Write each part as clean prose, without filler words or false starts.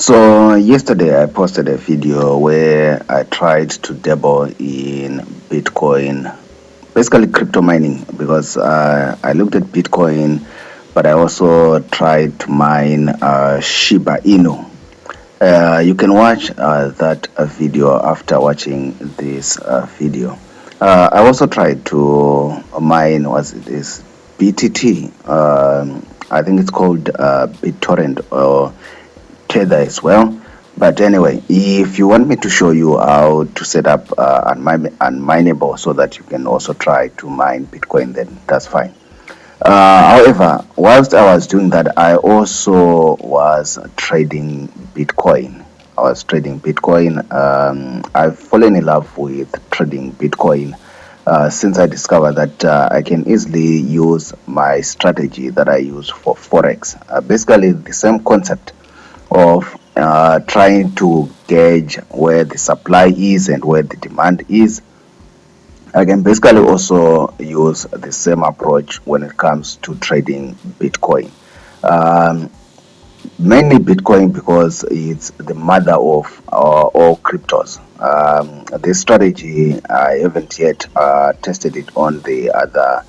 So yesterday I posted a video where I tried to dabble in Bitcoin, basically crypto mining, because I looked at Bitcoin, but I also tried to mine Shiba Inu. You can watch that video after watching this video. I also tried to mine, was it is BTT? I think it's called BitTorrent or Tether as well. But anyway, if you want me to show you how to set up unmineable so that you can also try to mine Bitcoin, then that's fine. However, whilst I was doing that, I also was trading Bitcoin. I was trading Bitcoin. I've fallen in love with trading Bitcoin since I discovered that I can easily use my strategy that I use for Forex. Basically, the same concept of trying to gauge where the supply is and where the demand is. I can basically also use the same approach when it comes to trading Bitcoin. Um, Mainly Bitcoin because it's the mother of all cryptos. This strategy, I haven't yet tested it on the other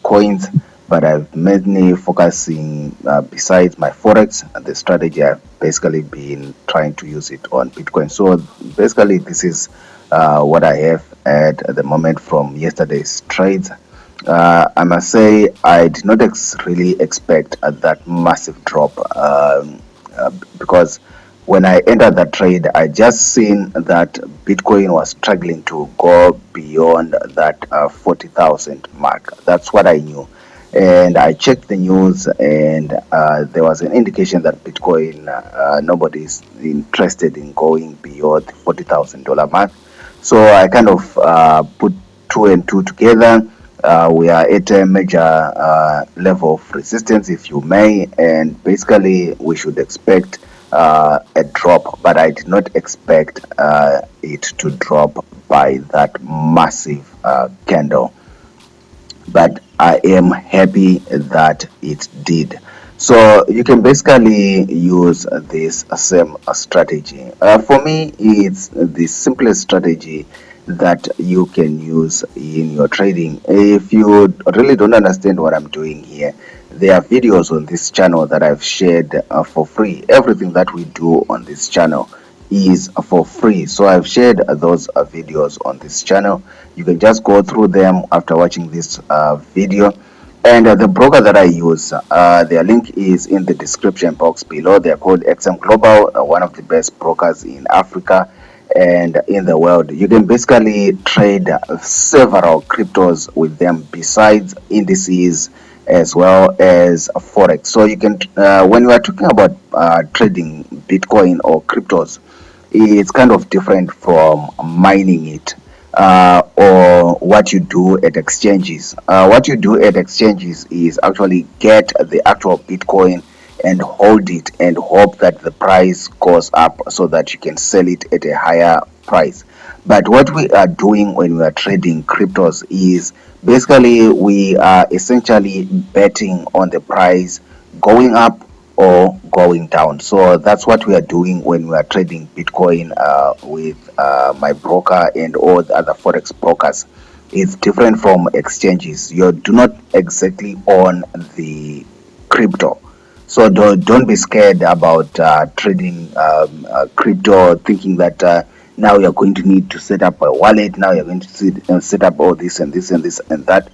coins, but I've mainly focusing, besides my Forex, the strategy I've basically been trying to use it on Bitcoin. So basically, this is what I have at the moment from yesterday's trades. I must say I did not really expect that massive drop because when I entered that trade, I just seen that Bitcoin was struggling to go beyond that 40,000 mark. That's what I knew. And I checked the news, and there was an indication that Bitcoin, nobody's interested in going beyond the $40,000 mark. So I kind of put two and two together. We are at a major level of resistance, if you may, and basically we should expect a drop, but I did not expect it to drop by that massive candle. But I am happy that it did. So you can basically use this same strategy. For me, it's the simplest strategy that you can use in your trading. If you really don't understand what I'm doing here, there are videos on this channel that I've shared for free. Everything that we do on this channel is for free, so I've shared those videos on this channel. You can just go through them after watching this video. And the broker that I use, their link is in the description box below. They're called XM Global, one of the best brokers in Africa and in the world. You can basically trade several cryptos with them besides indices as well as Forex. So you can, when you are talking about trading Bitcoin or cryptos, it's kind of different from mining it or what you do at exchanges. What you do at exchanges is actually get the actual Bitcoin and hold it and hope that the price goes up so that you can sell it at a higher price. But what we are doing when we are trading cryptos is basically we are essentially betting on the price going up or going down. So that's what we are doing when we are trading Bitcoin with my broker and all the other Forex brokers. It's different from exchanges. You do not exactly own the crypto. So don't be scared about trading crypto, thinking that now you're going to need to set up a wallet, now you're going to set up all this and this and this and that.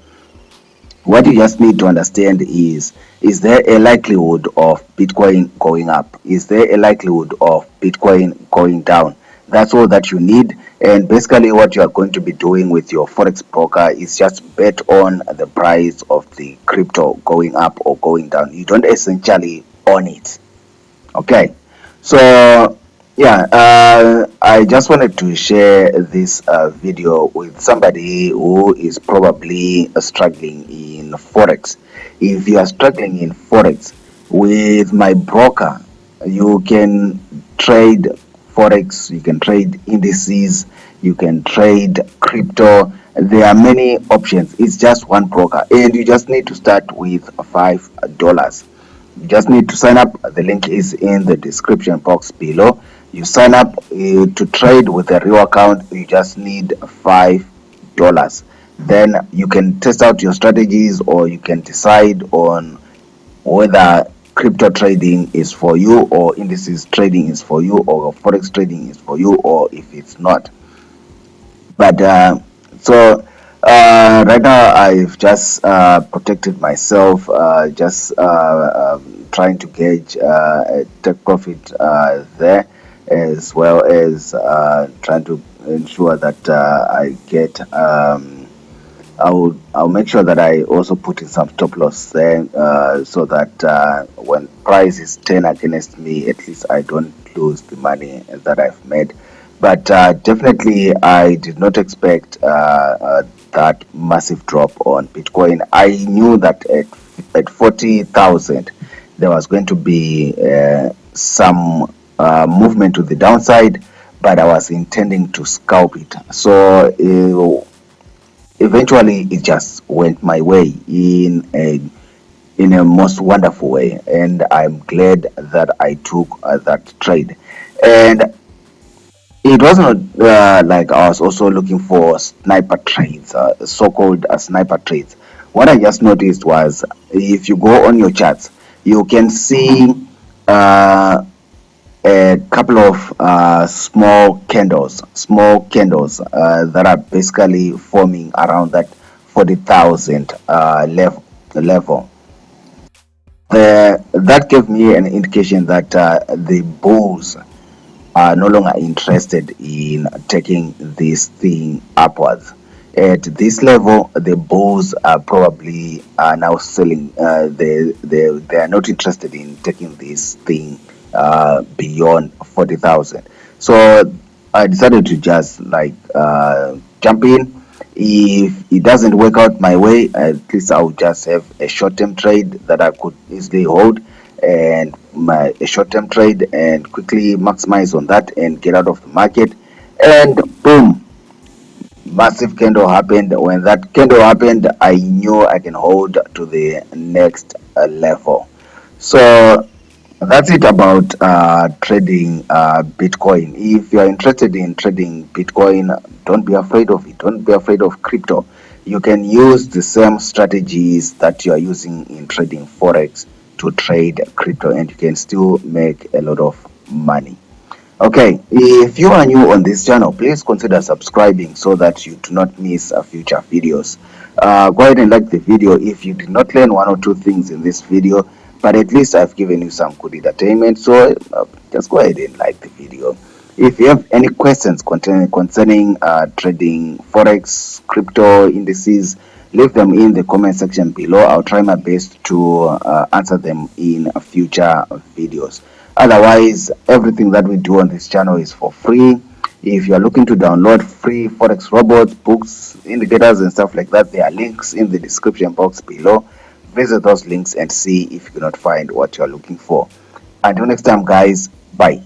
What you just need to understand is there a likelihood of Bitcoin going up? Is there a likelihood of Bitcoin going down? That's all that you need. And basically what you are going to be doing with your Forex broker is just bet on the price of the crypto going up or going down. You don't essentially own it. Okay. So yeah, I just wanted to share this video with somebody who is probably struggling in Forex. If you are struggling in Forex with my broker, you can trade Forex, you can trade indices, you can trade crypto. There are many options. It's just one broker, and you just need to start with $5. You just need to sign up. The link is in the description box below. You sign up to trade with a real account. You just need $5. Then you can test out your strategies, or you can decide on whether crypto trading is for you, or indices trading is for you, or forex trading is for you, or if it's not. But so right now I've just protected myself, just trying to gauge take profit there, as well as trying to ensure that I get I'll make sure that I also put in some stop loss there, so that when price is 10 against me, at least I don't lose the money that I've made. But definitely, I did not expect that massive drop on Bitcoin. I knew that at 40,000 there was going to be some movement to the downside, but I was intending to scalp it. So eventually it just went my way in a most wonderful way, and I'm glad that I took that trade. And it wasn't like I was also looking for sniper trades, so-called sniper trades. What I just noticed was, if you go on your charts, you can see a couple of small candles that are basically forming around that 40,000 level. That gave me an indication that the bulls are no longer interested in taking this thing upwards. At this level, the bulls are probably now selling. They are not interested in taking this thing beyond 40,000. So I decided to just like jump in. If it doesn't work out my way, at least I'll just have a short-term trade that I could easily hold, and a short-term trade, and quickly maximize on that and get out of the market. And boom, massive candle happened. When that candle happened, I knew I can hold to the next level. So that's it about trading Bitcoin. If you are interested in trading Bitcoin, don't be afraid of it. Don't be afraid of crypto. You can use the same strategies that you are using in trading Forex to trade crypto, and you can still make a lot of money. Okay, if you are new on this channel, please consider subscribing so that you do not miss future videos. Go ahead and like the video if you did not learn one or two things in this video, but at least I've given you some good entertainment. So just go ahead and like the video. If you have any questions concerning trading Forex, crypto, indices, leave them in the comment section below. I'll try my best to answer them in future videos. Otherwise, everything that we do on this channel is for free. If you are looking to download free Forex robots, books, indicators, and stuff like that, there are links in the description box below. Visit those links and see if you cannot find what you are looking for. Until next time, guys, bye.